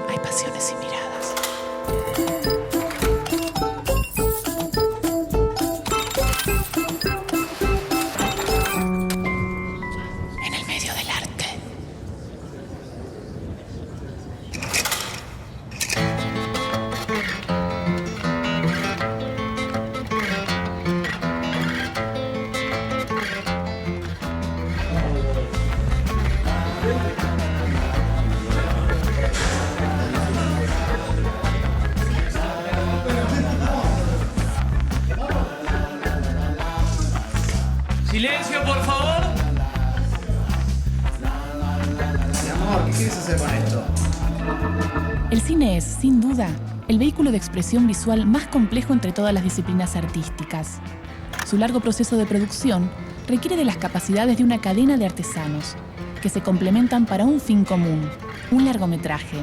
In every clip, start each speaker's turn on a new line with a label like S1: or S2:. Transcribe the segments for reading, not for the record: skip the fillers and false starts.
S1: hay pasiones y miradas. En el medio del arte.
S2: ¡Silencio, por favor!
S3: Mi amor, ¿qué quieres hacer con esto?
S1: El cine es, sin duda, el vehículo de expresión visual más complejo entre todas las disciplinas artísticas. Su largo proceso de producción requiere de las capacidades de una cadena de artesanos que se complementan para un fin común, un largometraje.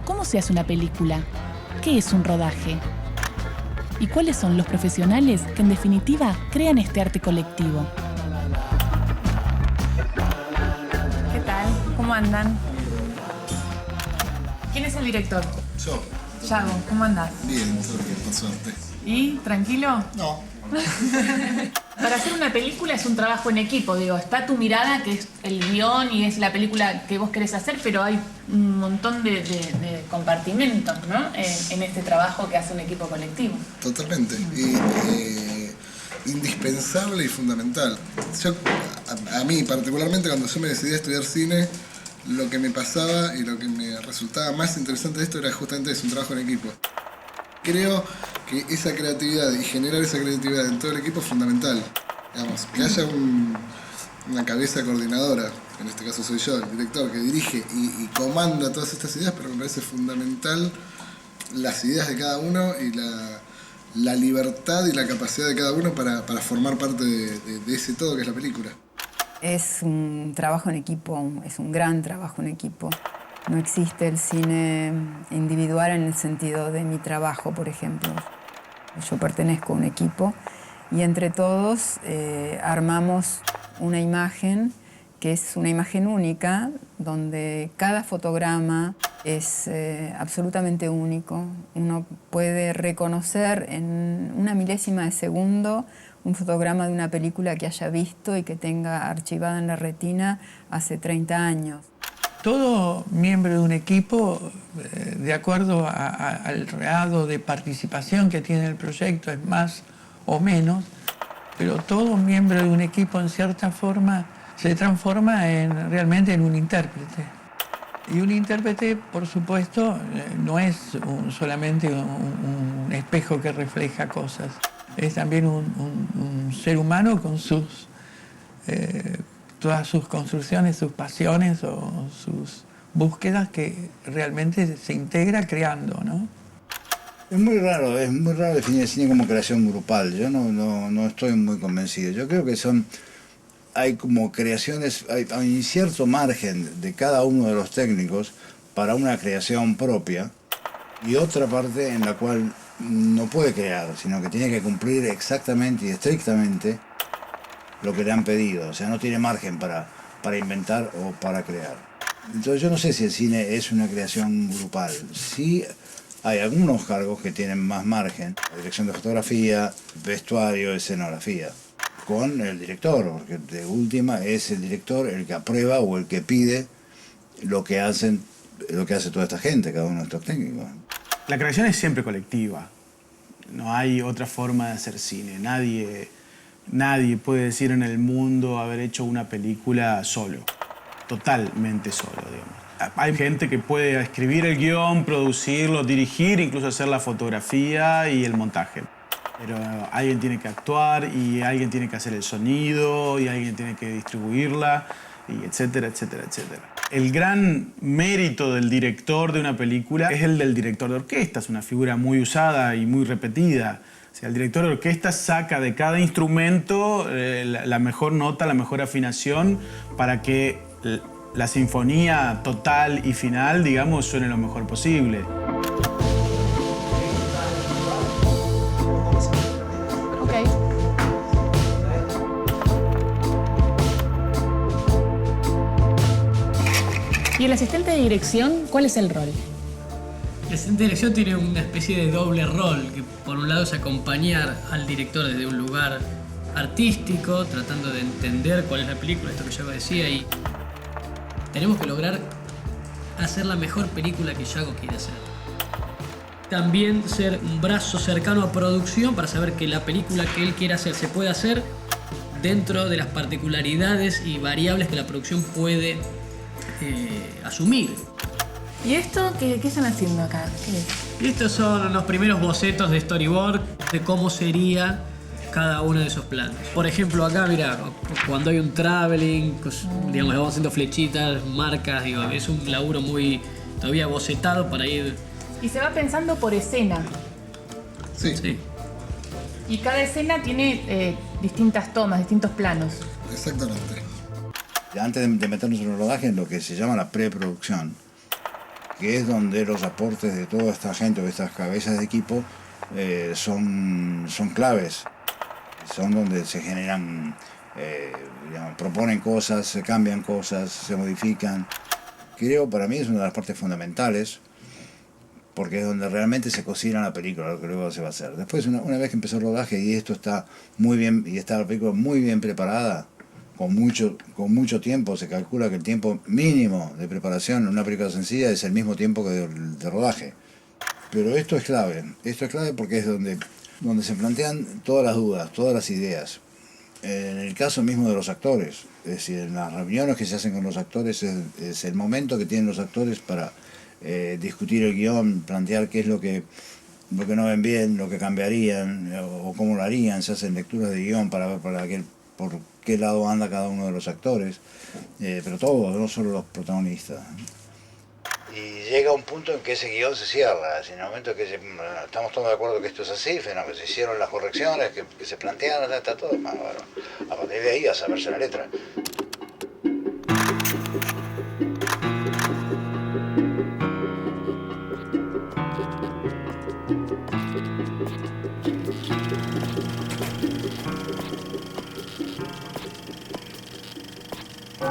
S1: ¿Cómo se hace una película? ¿Qué es un rodaje? ¿Y cuáles son los profesionales que, en definitiva, crean este arte colectivo? ¿Qué tal? ¿Cómo andan? ¿Quién es el director?
S4: Yo.
S1: Yago, ¿cómo andás?
S4: Bien, todo bien, por suerte.
S1: ¿Y? ¿Tranquilo?
S4: No.
S1: Para hacer una película es un trabajo en equipo, digo, está tu mirada, que es el guión y es la película que vos querés hacer, pero hay un montón de compartimentos, ¿no? En este trabajo que hace un equipo colectivo.
S4: Totalmente. Y indispensable y fundamental. Yo, a mí particularmente, cuando yo me decidí a estudiar cine, lo que me pasaba y lo que me resultaba más interesante de esto era justamente eso, un trabajo en equipo. Creo que esa creatividad y generar esa creatividad en todo el equipo es fundamental. Digamos, que haya una cabeza coordinadora, en este caso soy yo, el director, que dirige y comanda todas estas ideas, pero me parece fundamental las ideas de cada uno y la libertad y la capacidad de cada uno para formar parte de ese todo que es la película.
S5: Es un trabajo en equipo, es un gran trabajo en equipo. No existe el cine individual en el sentido de mi trabajo, por ejemplo. Yo pertenezco a un equipo y entre todos armamos una imagen que es una imagen única, donde cada fotograma es absolutamente único. Uno puede reconocer en una milésima de segundo un fotograma de una película que haya visto y que tenga archivada en la retina hace 30 años.
S2: Todo miembro de un equipo, de acuerdo al grado de participación que tiene el proyecto, es más o menos, pero todo miembro de un equipo, en cierta forma, se transforma realmente en un intérprete. Y un intérprete, por supuesto, no es solamente un espejo que refleja cosas. Es también un ser humano con todas sus construcciones, sus pasiones o sus búsquedas que realmente se integra creando, ¿no?
S3: Es muy raro definir el cine como creación grupal. Yo no estoy muy convencido. Yo creo que hay como creaciones, hay cierto margen de cada uno de los técnicos para una creación propia y otra parte en la cual no puede crear, sino que tiene que cumplir exactamente y estrictamente lo que le han pedido. O sea, no tiene margen para inventar o para crear. Entonces yo no sé si el cine es una creación grupal. Sí hay algunos cargos que tienen más margen. Dirección de fotografía, vestuario, escenografía. Con el director, porque de última es el director el que aprueba o el que pide lo que hace toda esta gente, cada uno de estos técnicos.
S6: La creación es siempre colectiva. No hay otra forma de hacer cine. Nadie puede decir en el mundo haber hecho una película solo. Totalmente solo, digamos. Hay gente que puede escribir el guión, producirlo, dirigir, incluso hacer la fotografía y el montaje. Pero alguien tiene que actuar y alguien tiene que hacer el sonido y alguien tiene que distribuirla, y etcétera, etcétera, etcétera. El gran mérito del director de una película es el del director de orquesta. Es una figura muy usada y muy repetida. O sea, el director de orquesta saca de cada instrumento la mejor nota, la mejor afinación para que la sinfonía total y final, digamos, suene lo mejor posible.
S1: ¿Y el asistente de dirección, cuál es el rol?
S7: El asistente de dirección tiene una especie de doble rol, que por un lado es acompañar al director desde un lugar artístico, tratando de entender cuál es la película, esto que Yago decía, y tenemos que lograr hacer la mejor película que Yago quiere hacer. También ser un brazo cercano a producción para saber que la película que él quiere hacer se puede hacer dentro de las particularidades y variables que la producción puede asumir.
S1: ¿Y esto qué están haciendo acá? ¿Qué es?
S7: Y estos son los primeros bocetos de storyboard de cómo sería cada uno de esos planos. Por ejemplo, acá, mira, cuando hay un traveling, digamos, vamos haciendo flechitas, marcas, digo, es un laburo muy todavía bocetado para ir.
S1: Y se va pensando por escena.
S4: Sí,
S7: Sí.
S1: Y cada escena tiene distintas tomas, distintos planos.
S4: exactamente.
S3: Antes de meternos en el rodaje, en lo que se llama la preproducción, que es donde los aportes de toda esta gente o estas cabezas de equipo son claves. Son donde se generan, digamos, proponen cosas, se cambian cosas, se modifican. Creo, para mí es una de las partes fundamentales, porque es donde realmente se cocina la película, lo que luego se va a hacer. Después, una vez que empezó el rodaje y esto está muy bien, y está la película muy bien preparada, con mucho tiempo, se calcula que el tiempo mínimo de preparación en una película sencilla es el mismo tiempo que de rodaje. Pero esto es clave porque es donde se plantean todas las dudas, todas las ideas. En el caso mismo de los actores, es decir, en las reuniones que se hacen con los actores es el momento que tienen los actores para discutir el guión, plantear qué es lo que no ven bien, lo que cambiarían o cómo lo harían. Se hacen lecturas de guión para ver por qué lado anda cada uno de los actores, pero todos, no solo los protagonistas. Y llega un punto en que ese guión se cierra, en el momento que estamos todos de acuerdo que esto es así, que se hicieron las correcciones, que se plantearon, está todo más bueno. A partir de ahí a saberse la letra.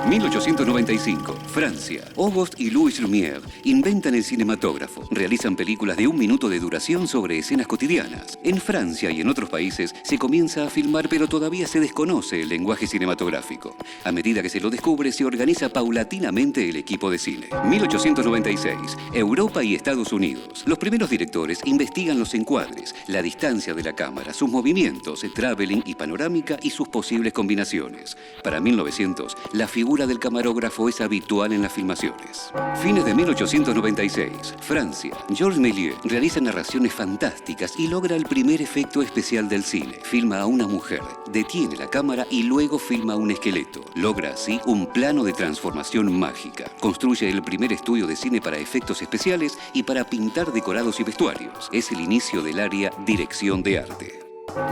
S8: En 1895, Francia. Auguste y Louis Lumière inventan el cinematógrafo. Realizan películas de 1 minuto de duración sobre escenas cotidianas. En Francia y en otros países se comienza a filmar, pero todavía se desconoce el lenguaje cinematográfico. A medida que se lo descubre, se organiza paulatinamente el equipo de cine. 1896, Europa y Estados Unidos. Los primeros directores investigan los encuadres, la distancia de la cámara, sus movimientos, traveling y panorámica y sus posibles combinaciones. Para 1900, la figura del camarógrafo es habitual en las filmaciones. Fines de 1896, Francia. Georges Méliès realiza narraciones fantásticas y logra el primer efecto especial del cine. Filma a una mujer, detiene la cámara y luego filma un esqueleto. Logra así un plano de transformación mágica. Construye el primer estudio de cine para efectos especiales y para pintar decorados y vestuarios. Es el inicio del área dirección de arte.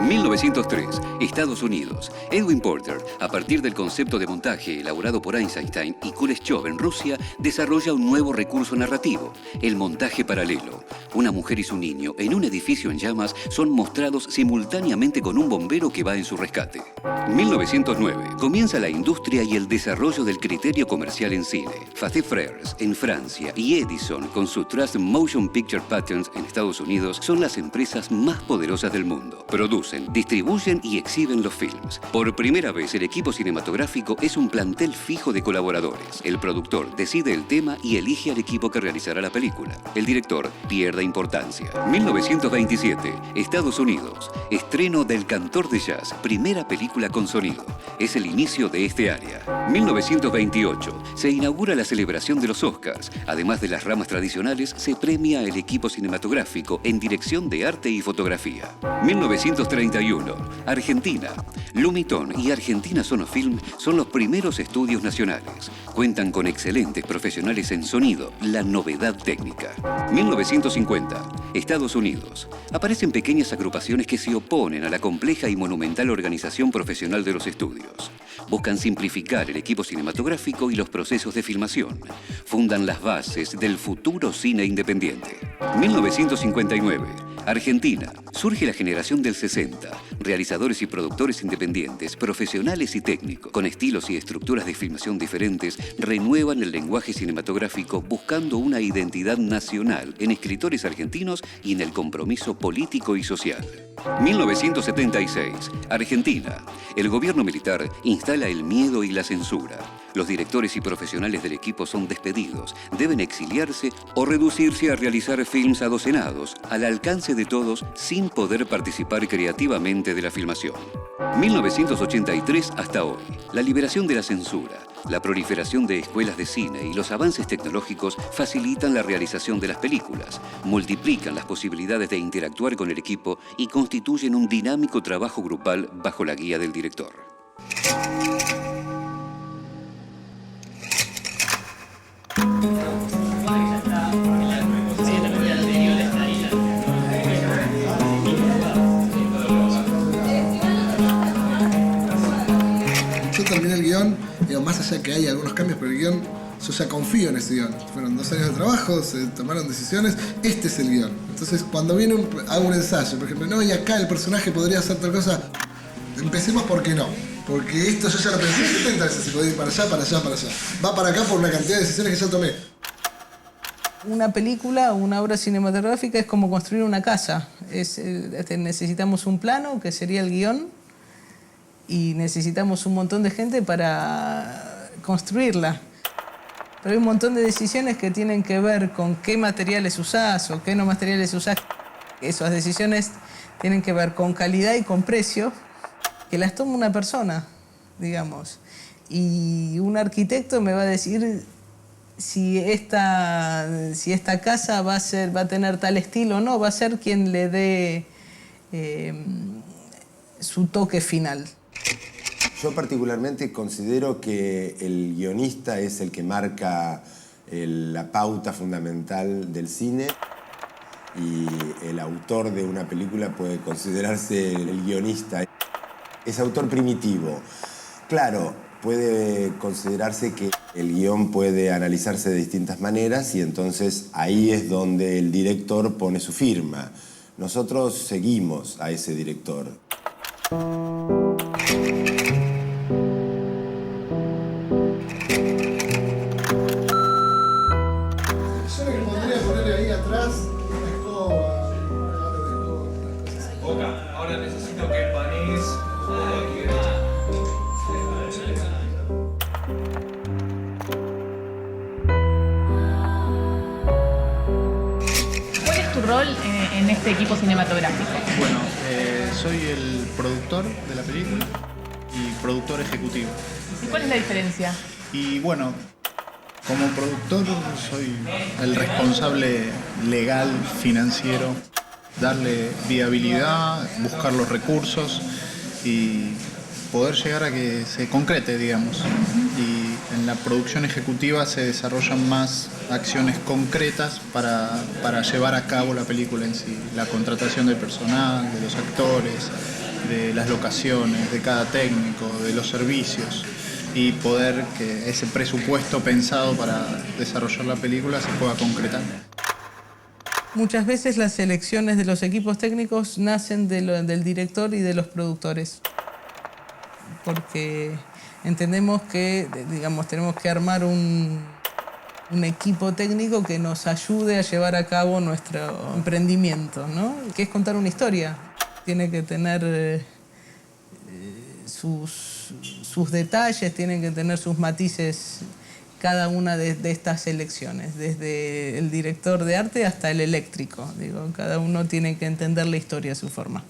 S8: 1903, Estados Unidos. Edwin Porter, a partir del concepto de montaje elaborado por Eisenstein y Kuleshov en Rusia, desarrolla un nuevo recurso narrativo, el montaje paralelo. Una mujer y su niño, en un edificio en llamas, son mostrados simultáneamente con un bombero que va en su rescate. 1909, comienza la industria y el desarrollo del criterio comercial en cine. Pathé Frères, en Francia, y Edison, con su Trust Motion Picture Patents en Estados Unidos, son las empresas más poderosas del mundo. Producen, distribuyen y exhiben los films. Por primera vez, el equipo cinematográfico es un plantel fijo de colaboradores. El productor decide el tema y elige al equipo que realizará la película. El director pierde importancia. 1927, Estados Unidos. Estreno del Cantor de Jazz, primera película con sonido. Es el inicio de este área. 1928, se inaugura la celebración de los Oscars. Además de las ramas tradicionales, se premia el equipo cinematográfico en dirección de arte y fotografía. 1931, Argentina. Lumiton y Argentina Sonofilm son los primeros estudios nacionales. Cuentan con excelentes profesionales en sonido, la novedad técnica. 1950, Estados Unidos. Aparecen pequeñas agrupaciones que se oponen a la compleja y monumental organización profesional de los estudios. Buscan simplificar el equipo cinematográfico y los procesos de filmación. Fundan las bases del futuro cine independiente. 1959, Argentina. Surge la generación del 60. Realizadores y productores independientes, profesionales y técnicos, con estilos y estructuras de filmación diferentes, renuevan el lenguaje cinematográfico buscando una identidad nacional en escritores argentinos y en el compromiso político y social. 1976. Argentina. El gobierno militar instala el miedo y la censura. Los directores y profesionales del equipo son despedidos, deben exiliarse o reducirse a realizar films adocenados, al alcance de todos, sin poder participar creativamente de la filmación. 1983 hasta hoy. La liberación de la censura, la proliferación de escuelas de cine y los avances tecnológicos facilitan la realización de las películas, multiplican las posibilidades de interactuar con el equipo y constituyen un dinámico trabajo grupal bajo la guía del director.
S4: Yo terminé el guión, digo, más allá que hay algunos cambios, pero el guión, yo ya confío en ese guión. Fueron 2 años de trabajo, se tomaron decisiones, este es el guión. Entonces, cuando viene hago un ensayo, por ejemplo, no, y acá el personaje podría hacer tal cosa, empecemos por qué no. Porque esto yo ya lo pensé 70 veces, si podía ir para allá, para allá, para allá. Va para acá por una cantidad de decisiones que ya tomé.
S9: Una película o una obra cinematográfica es como construir una casa. Necesitamos un plano, que sería el guión, y necesitamos un montón de gente para construirla. Pero hay un montón de decisiones que tienen que ver con qué materiales usás o qué no materiales usás. Esas decisiones tienen que ver con calidad y con precio, que las toma una persona, digamos. Y un arquitecto me va a decir si esta casa va a tener tal estilo o no, va a ser quien le dé su toque final.
S10: Yo particularmente considero que el guionista es el que marca la pauta fundamental del cine y el autor de una película puede considerarse el guionista. Es autor primitivo. Claro, puede considerarse que el guión puede analizarse de distintas maneras y entonces ahí es donde el director pone su firma. Nosotros seguimos a ese director.
S11: Ahora necesito que panes.
S1: ¿Cuál es tu rol en este equipo cinematográfico?
S6: Bueno, soy el productor de la película y productor ejecutivo.
S1: ¿Y cuál es la diferencia?
S6: Y bueno, como productor soy el responsable legal, financiero, darle viabilidad, buscar los recursos y poder llegar a que se concrete, digamos. Y en la producción ejecutiva se desarrollan más acciones concretas para llevar a cabo la película en sí. La contratación del personal, de los actores, de las locaciones, de cada técnico, de los servicios. Y poder que ese presupuesto pensado para desarrollar la película se pueda concretar.
S9: Muchas veces las selecciones de los equipos técnicos nacen del director y de los productores. Porque entendemos que, digamos, tenemos que armar un equipo técnico que nos ayude a llevar a cabo nuestro emprendimiento, ¿no? Que es contar una historia. Tiene que tener sus detalles, tienen que tener sus matices cada una de estas elecciones, desde el director de arte hasta el eléctrico. Digo, cada uno tiene que entender la historia a su forma.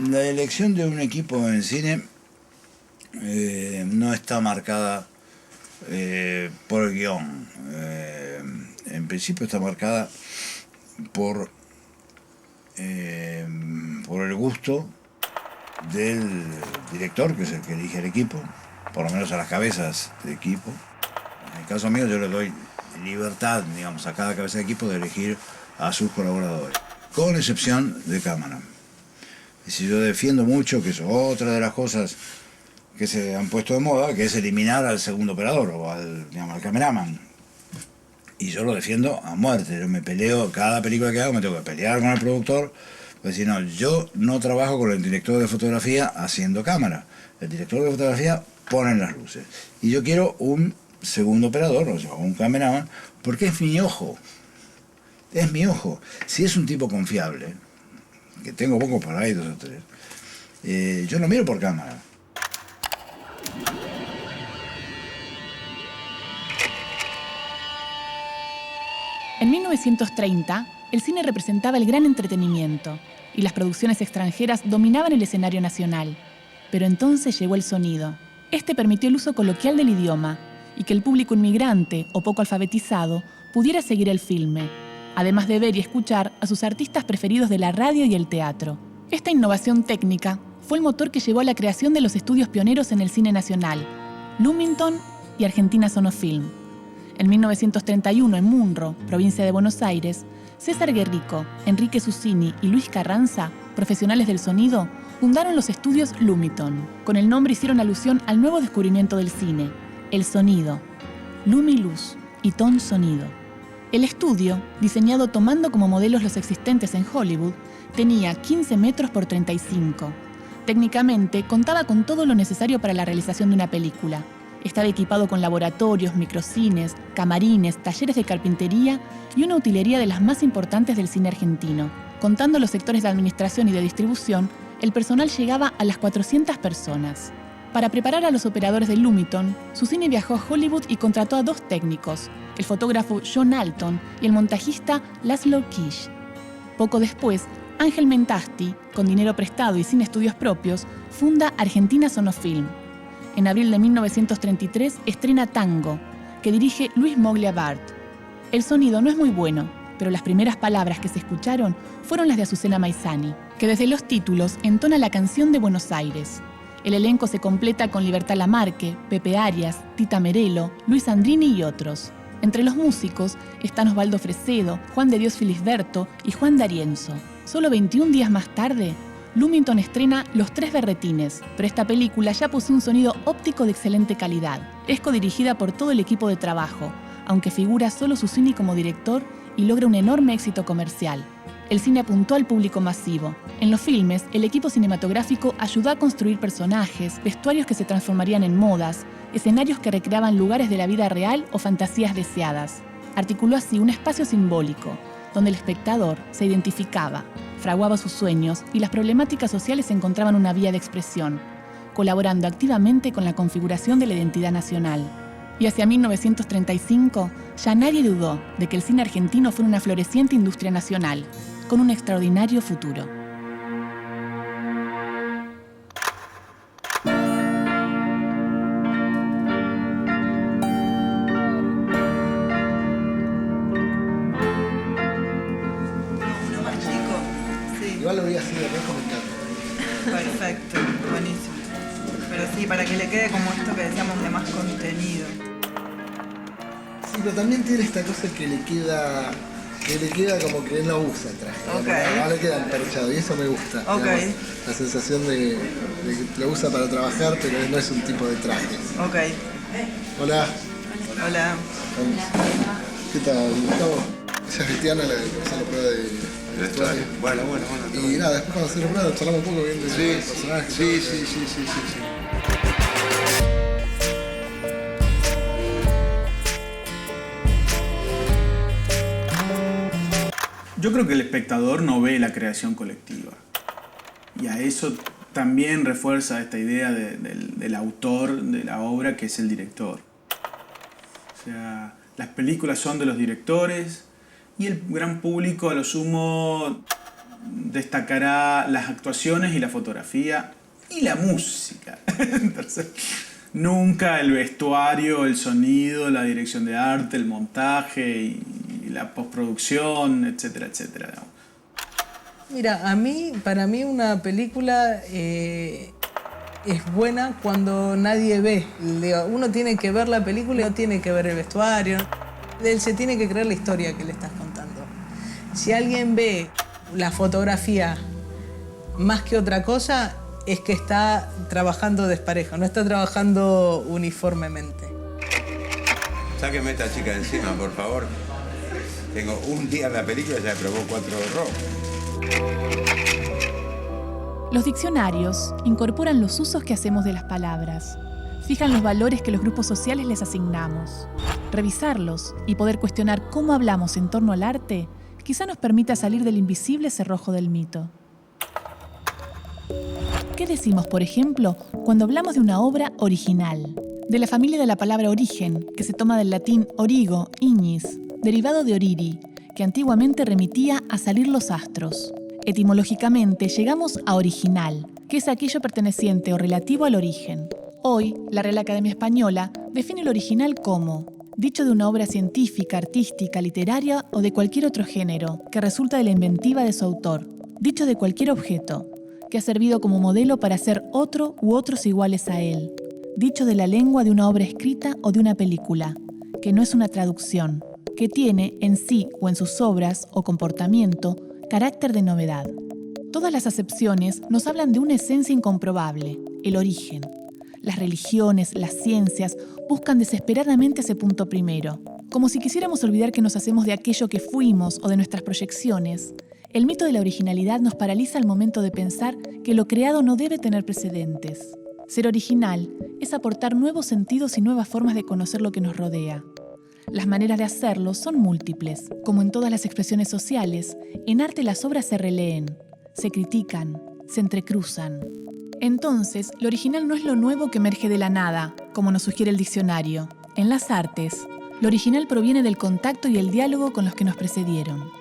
S3: La elección de un equipo en cine no está marcada por el guión. En principio está marcada por el gusto del director, que es el que elige el equipo, por lo menos a las cabezas de equipo. En el caso mío yo le doy libertad, digamos, a cada cabeza de equipo de elegir a sus colaboradores, con excepción de cámara. Y si yo defiendo mucho, que es otra de las cosas que se han puesto de moda, que es eliminar al segundo operador o al cameraman. Y yo lo defiendo a muerte. Yo me peleo, cada película que hago me tengo que pelear con el productor. Pues si no, yo no trabajo con el director de fotografía haciendo cámara. El director de fotografía pone las luces. Y yo quiero un segundo operador, o sea, un cameraman, porque es mi ojo. Es mi ojo. Si es un tipo confiable, que tengo pocos por ahí, 2 o 3, yo lo miro por cámara.
S1: En 1930, el cine representaba el gran entretenimiento y las producciones extranjeras dominaban el escenario nacional. Pero entonces llegó el sonido. Este permitió el uso coloquial del idioma y que el público inmigrante o poco alfabetizado pudiera seguir el filme, además de ver y escuchar a sus artistas preferidos de la radio y el teatro. Esta innovación técnica fue el motor que llevó a la creación de los estudios pioneros en el cine nacional, Lumiton y Argentina Sonofilm. En 1931, en Munro, provincia de Buenos Aires, César Guerrico, Enrique Susini y Luis Carranza, profesionales del sonido, fundaron los estudios Lumiton. Con el nombre hicieron alusión al nuevo descubrimiento del cine, el sonido. Lumi luz y ton sonido. El estudio, diseñado tomando como modelos los existentes en Hollywood, tenía 15 metros por 35. Técnicamente, contaba con todo lo necesario para la realización de una película. Estaba equipado con laboratorios, microcines, camarines, talleres de carpintería y una utilería de las más importantes del cine argentino. Contando los sectores de administración y de distribución, el personal llegaba a las 400 personas. Para preparar a los operadores de Lumiton, Susini viajó a Hollywood y contrató a 2 técnicos, el fotógrafo John Alton y el montajista Laszlo Kish. Poco después, Ángel Mentasti, con dinero prestado y sin estudios propios, funda Argentina Sonofilm. En abril de 1933 estrena Tango, que dirige Luis Moglia Bart. El sonido no es muy bueno, pero las primeras palabras que se escucharon fueron las de Azucena Maizani, que desde los títulos entona la canción de Buenos Aires. El elenco se completa con Libertad Lamarque, Pepe Arias, Tita Merelo, Luis Andrini y otros. Entre los músicos están Osvaldo Fresedo, Juan de Dios Filisberto y Juan D'Arienzo. Solo 21 días más tarde, Lumiton estrena Los Tres Berretines, pero esta película ya posee un sonido óptico de excelente calidad. Es codirigida por todo el equipo de trabajo, aunque figura solo Susini como director y logra un enorme éxito comercial. El cine apuntó al público masivo. En los filmes, el equipo cinematográfico ayudó a construir personajes, vestuarios que se transformarían en modas, escenarios que recreaban lugares de la vida real o fantasías deseadas. Articuló así un espacio simbólico, donde el espectador se identificaba, fraguaba sus sueños y las problemáticas sociales encontraban una vía de expresión, colaborando activamente con la configuración de la identidad nacional. Y hacia 1935 ya nadie dudó de que el cine argentino fuera una floreciente industria nacional, con un extraordinario futuro.
S4: Igual lo voy a hacer de rojo, me encanta.
S12: Perfecto, buenísimo. Pero sí, para que le quede como esto que decíamos de más contenido.
S4: Sí, pero también tiene esta cosa que le queda como que él no usa el traje.
S12: Okay.
S4: No le queda emperchado y eso me gusta.
S12: Okay.
S4: Digamos, la sensación de que lo usa para trabajar, pero no es un tipo de traje.
S12: Ok.
S4: Hola.
S12: Hola.
S4: ¿Qué tal, Gustavo? Ella es cristiana, la prueba de vestuario.
S10: Bueno.
S4: Y nada, después cuando se lo prueba, charlamos un poco bien de
S10: Sí.
S4: personajes. Sí.
S6: Yo creo que el espectador no ve la creación colectiva. Y a eso también refuerza esta idea del autor de la obra, que es el director. O sea, las películas son de los directores y el gran público a lo sumo destacará las actuaciones y la fotografía y la música. Entonces, nunca el vestuario, el sonido, la dirección de arte, el montaje y la postproducción, etcétera, etcétera.
S9: Mira, para mí una película es buena cuando nadie ve. Uno tiene que ver la película y no tiene que ver el vestuario. Él se tiene que creer la historia que le estás contando. Si alguien ve la fotografía más que otra cosa, es que está trabajando desparejo, no está trabajando uniformemente.
S10: Sáqueme esta chica de encima, por favor. Tengo un día en la película y ya me probó 4 ron.
S1: Los diccionarios incorporan los usos que hacemos de las palabras, fijan los valores que los grupos sociales les asignamos. Revisarlos y poder cuestionar cómo hablamos en torno al arte quizá nos permita salir del invisible cerrojo del mito. ¿Qué decimos, por ejemplo, cuando hablamos de una obra original? De la familia de la palabra origen, que se toma del latín origo, ignis, derivado de oriri, que antiguamente remitía a salir los astros. Etimológicamente llegamos a original, que es aquello perteneciente o relativo al origen. Hoy, la Real Academia Española define el original como dicho de una obra científica, artística, literaria o de cualquier otro género que resulta de la inventiva de su autor, dicho de cualquier objeto, que ha servido como modelo para hacer otro u otros iguales a él, dicho de la lengua de una obra escrita o de una película, que no es una traducción, que tiene en sí o en sus obras o comportamiento carácter de novedad. Todas las acepciones nos hablan de una esencia incomprobable, el origen. Las religiones, las ciencias, buscan desesperadamente ese punto primero. Como si quisiéramos olvidar que nos hacemos de aquello que fuimos o de nuestras proyecciones, el mito de la originalidad nos paraliza al momento de pensar que lo creado no debe tener precedentes. Ser original es aportar nuevos sentidos y nuevas formas de conocer lo que nos rodea. Las maneras de hacerlo son múltiples. Como en todas las expresiones sociales, en arte las obras se releen, se critican, se entrecruzan. Entonces, lo original no es lo nuevo que emerge de la nada, como nos sugiere el diccionario. En las artes, lo original proviene del contacto y el diálogo con los que nos precedieron.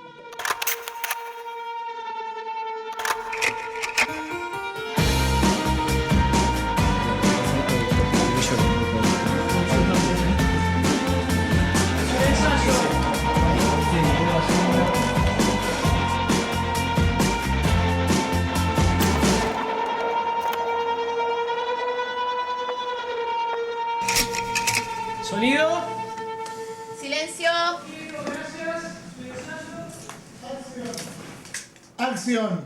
S7: ¿Sonido?
S13: Silencio.
S14: Acción.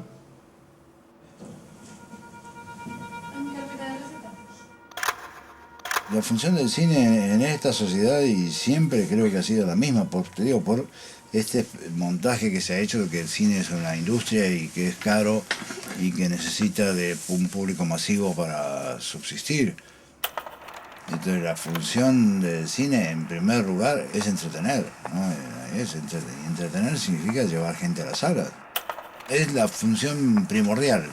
S3: La función del cine en esta sociedad, y siempre creo que ha sido la misma, por este montaje que se ha hecho de que el cine es una industria y que es caro y que necesita de un público masivo para subsistir. Entonces la función del cine, en primer lugar, es entretener, ¿no? Entretener significa llevar gente a las salas. Es la función primordial,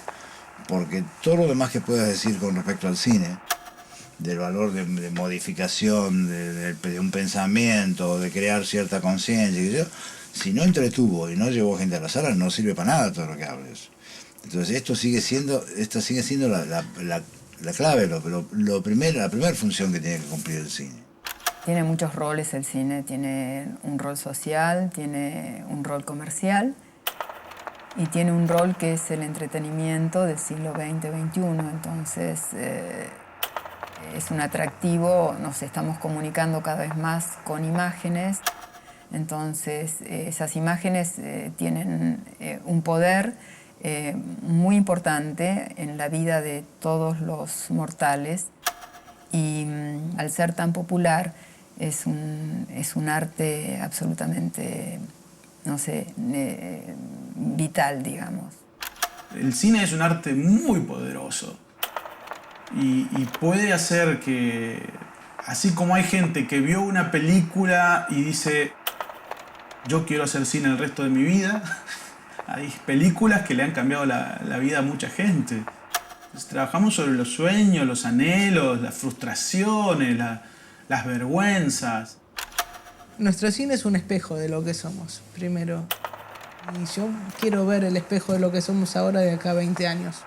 S3: porque todo lo demás que puedas decir con respecto al cine, del valor de modificación de un pensamiento, de crear cierta conciencia, si no entretuvo y no llevó gente a la sala, no sirve para nada todo lo que hables. Entonces esta sigue siendo la clave, la primera función que tiene que cumplir el cine.
S5: Tiene muchos roles el cine, tiene un rol social, tiene un rol comercial y tiene un rol que es el entretenimiento del siglo XX-XXI. Entonces es un atractivo, nos estamos comunicando cada vez más con imágenes, entonces esas imágenes tienen un poder muy importante en la vida de todos los mortales y al ser tan popular es un arte absolutamente, no sé, vital, digamos.
S6: El cine es un arte muy poderoso y puede hacer que, así como hay gente que vio una película y dice yo quiero hacer cine el resto de mi vida, hay películas que le han cambiado la vida a mucha gente. Entonces, trabajamos sobre los sueños, los anhelos, las frustraciones, las vergüenzas.
S9: Nuestro cine es un espejo de lo que somos, primero. Y yo quiero ver el espejo de lo que somos ahora de acá a 20 años.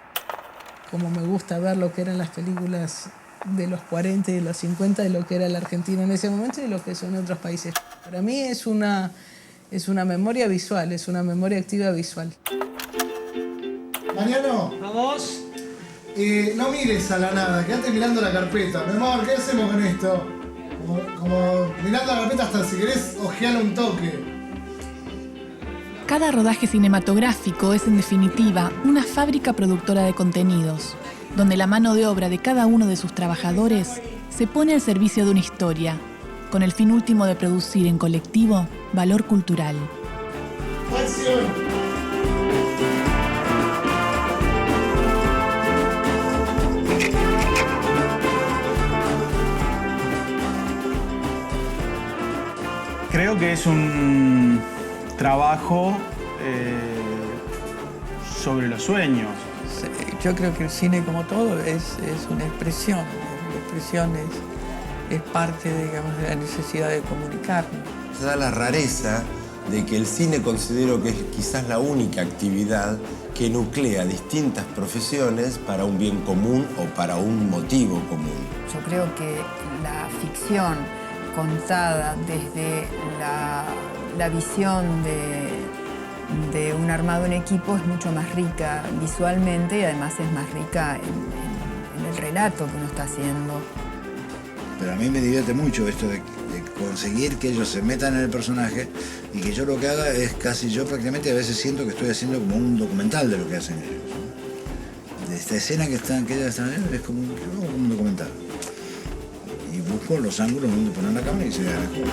S9: Como me gusta ver lo que eran las películas de los 40 y de los 50, de lo que era la Argentina en ese momento y lo que son otros países. Para mí es una memoria visual, es una memoria activa visual.
S14: Mariano.
S7: Vamos.
S14: No mires a la nada, quédate mirando la carpeta. Mi amor, ¿qué hacemos con esto? Como mirando la carpeta hasta si querés ojearle un toque.
S1: Cada rodaje cinematográfico es, en definitiva, una fábrica productora de contenidos, donde la mano de obra de cada uno de sus trabajadores se pone al servicio de una historia, con el fin último de producir en colectivo valor cultural.
S14: ¡Acción!
S6: Creo que es un trabajo sobre los sueños.
S2: Yo creo que el cine, como todo, es una expresión. La expresión es parte, digamos, de la necesidad de comunicarnos.
S10: Se da la rareza de que el cine considero que es quizás la única actividad que nuclea distintas profesiones para un bien común o para un motivo común.
S5: Yo creo que la ficción contada desde la visión de un armado en equipo es mucho más rica visualmente y además es más rica en el relato que uno está haciendo.
S3: Pero a mí me divierte mucho esto de conseguir que ellos se metan en el personaje y que yo lo que haga es casi, yo prácticamente a veces siento que estoy haciendo como un documental de lo que hacen ellos, ¿no? De esta escena que ellas están haciendo es como un documental. Y busco los ángulos donde poner la cámara y se vea mejor.